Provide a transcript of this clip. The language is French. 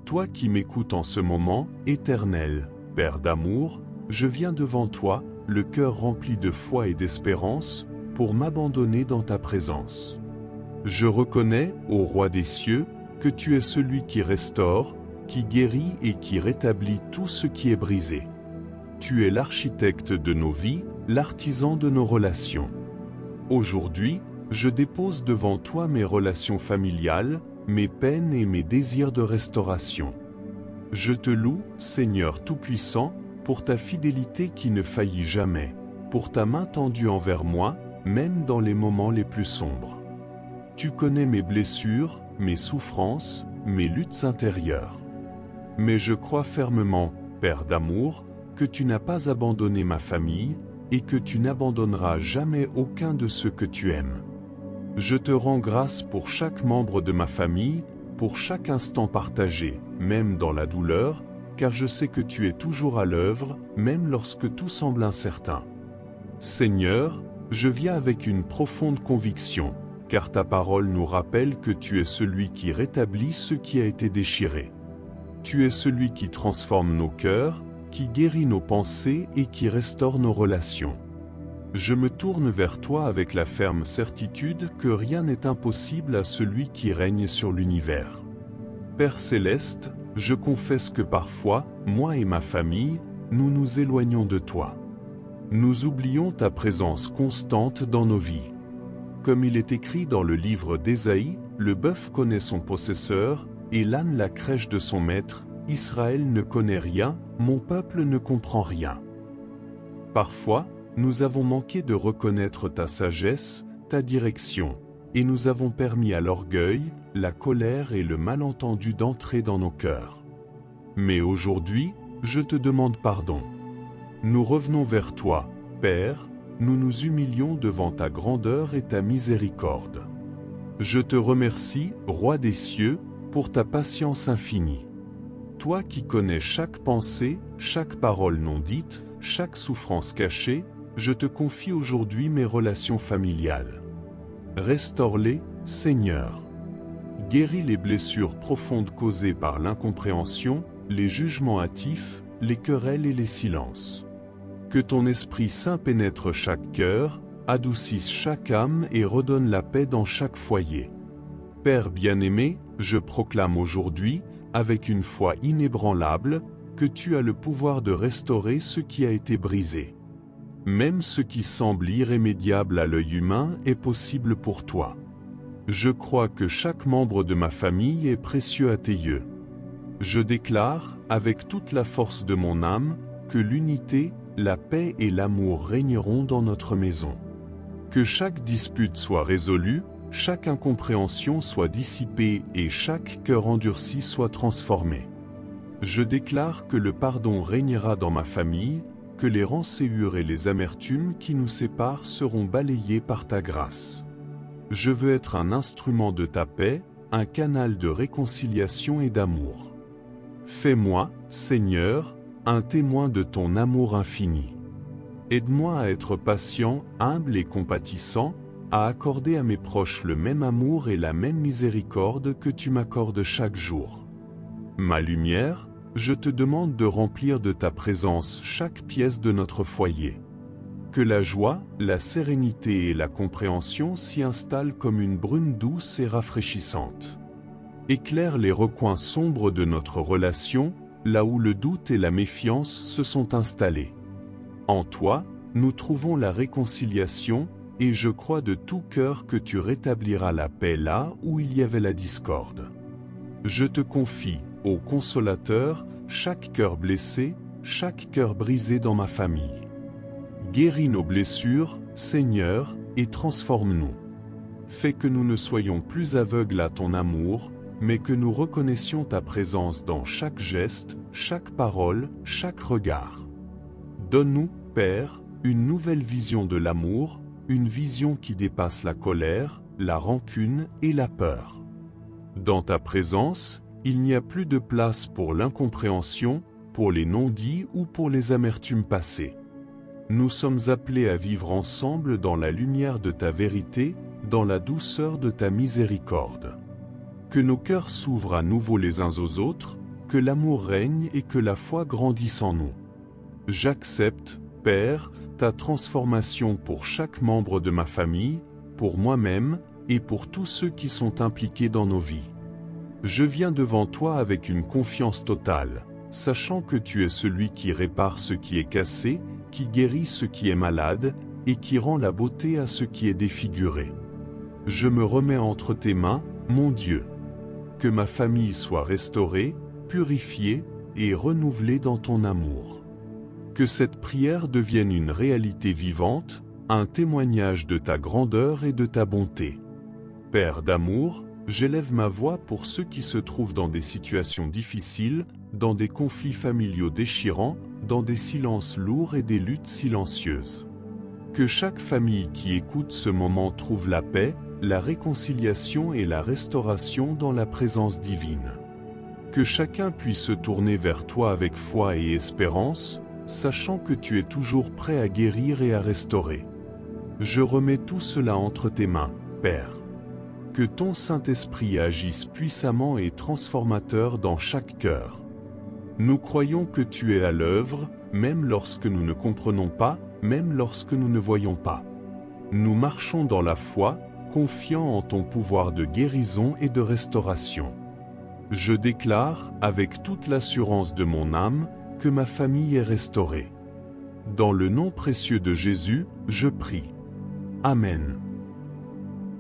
Toi qui m'écoutes en ce moment, Éternel, Père d'amour, je viens devant toi, le cœur rempli de foi et d'espérance, pour m'abandonner dans ta présence. Je reconnais, ô Roi des cieux, que tu es celui qui restaure, qui guérit et qui rétablit tout ce qui est brisé. Tu es l'architecte de nos vies, l'artisan de nos relations. Aujourd'hui, je dépose devant toi mes relations familiales, mes peines et mes désirs de restauration. Je te loue, Seigneur Tout-Puissant, pour ta fidélité qui ne faillit jamais, pour ta main tendue envers moi, même dans les moments les plus sombres. Tu connais mes blessures, mes souffrances, mes luttes intérieures. Mais je crois fermement, Père d'amour, que tu n'as pas abandonné ma famille, et que tu n'abandonneras jamais aucun de ceux que tu aimes. Je te rends grâce pour chaque membre de ma famille, pour chaque instant partagé, même dans la douleur, car je sais que tu es toujours à l'œuvre, même lorsque tout semble incertain. Seigneur, je viens avec une profonde conviction, car ta parole nous rappelle que tu es celui qui rétablit ce qui a été déchiré. Tu es celui qui transforme nos cœurs, qui guérit nos pensées et qui restaure nos relations. Je me tourne vers toi avec la ferme certitude que rien n'est impossible à celui qui règne sur l'univers. Père céleste, je confesse que parfois, moi et ma famille, nous nous éloignons de toi. Nous oublions ta présence constante dans nos vies. Comme il est écrit dans le livre d'Ésaïe, le bœuf connaît son possesseur, et l'âne la crèche de son maître. Israël ne connaît rien, mon peuple ne comprend rien. Parfois, nous avons manqué de reconnaître ta sagesse, ta direction, et nous avons permis à l'orgueil, la colère et le malentendu d'entrer dans nos cœurs. Mais aujourd'hui, je te demande pardon. Nous revenons vers toi, Père, nous nous humilions devant ta grandeur et ta miséricorde. Je te remercie, Roi des cieux, pour ta patience infinie. Toi qui connais chaque pensée, chaque parole non dite, chaque souffrance cachée, je te confie aujourd'hui mes relations familiales. Restaure-les, Seigneur. Guéris les blessures profondes causées par l'incompréhension, les jugements hâtifs, les querelles et les silences. Que ton Esprit Saint pénètre chaque cœur, adoucisse chaque âme et redonne la paix dans chaque foyer. Père bien-aimé, je proclame aujourd'hui, avec une foi inébranlable, que tu as le pouvoir de restaurer ce qui a été brisé. Même ce qui semble irrémédiable à l'œil humain est possible pour toi. Je crois que chaque membre de ma famille est précieux à tes yeux. Je déclare, avec toute la force de mon âme, que l'unité, la paix et l'amour régneront dans notre maison. Que chaque dispute soit résolue, chaque incompréhension soit dissipée et chaque cœur endurci soit transformé. Je déclare que le pardon régnera dans ma famille, que les rancœurs et les amertumes qui nous séparent seront balayées par ta grâce. Je veux être un instrument de ta paix, un canal de réconciliation et d'amour. Fais-moi, Seigneur, un témoin de ton amour infini. Aide-moi à être patient, humble et compatissant, à accorder à mes proches le même amour et la même miséricorde que tu m'accordes chaque jour. Ma lumière, je te demande de remplir de ta présence chaque pièce de notre foyer. Que la joie, la sérénité et la compréhension s'y installent comme une brume douce et rafraîchissante. Éclaire les recoins sombres de notre relation, là où le doute et la méfiance se sont installés. En toi, nous trouvons la réconciliation, et je crois de tout cœur que tu rétabliras la paix là où il y avait la discorde. Je te confie, ô Consolateur, chaque cœur blessé, chaque cœur brisé dans ma famille. Guéris nos blessures, Seigneur, et transforme-nous. Fais que nous ne soyons plus aveugles à ton amour, mais que nous reconnaissions ta présence dans chaque geste, chaque parole, chaque regard. Donne-nous, Père, une nouvelle vision de l'amour, une vision qui dépasse la colère, la rancune et la peur. Dans ta présence, il n'y a plus de place pour l'incompréhension, pour les non-dits ou pour les amertumes passées. Nous sommes appelés à vivre ensemble dans la lumière de ta vérité, dans la douceur de ta miséricorde. Que nos cœurs s'ouvrent à nouveau les uns aux autres, que l'amour règne et que la foi grandisse en nous. J'accepte, Père, ta transformation pour chaque membre de ma famille, pour moi-même, et pour tous ceux qui sont impliqués dans nos vies. Je viens devant toi avec une confiance totale, sachant que tu es celui qui répare ce qui est cassé, qui guérit ce qui est malade, et qui rend la beauté à ce qui est défiguré. Je me remets entre tes mains, mon Dieu. Que ma famille soit restaurée, purifiée et renouvelée dans ton amour. Que cette prière devienne une réalité vivante, un témoignage de ta grandeur et de ta bonté. Père d'amour, j'élève ma voix pour ceux qui se trouvent dans des situations difficiles, dans des conflits familiaux déchirants, dans des silences lourds et des luttes silencieuses. Que chaque famille qui écoute ce moment trouve la paix, la réconciliation et la restauration dans la présence divine. Que chacun puisse se tourner vers toi avec foi et espérance, sachant que tu es toujours prêt à guérir et à restaurer. Je remets tout cela entre tes mains, Père. Que ton Saint-Esprit agisse puissamment et transformateur dans chaque cœur. Nous croyons que tu es à l'œuvre, même lorsque nous ne comprenons pas, même lorsque nous ne voyons pas. Nous marchons dans la foi, confiants en ton pouvoir de guérison et de restauration. Je déclare, avec toute l'assurance de mon âme, que ma famille est restaurée. Dans le nom précieux de Jésus, je prie. Amen.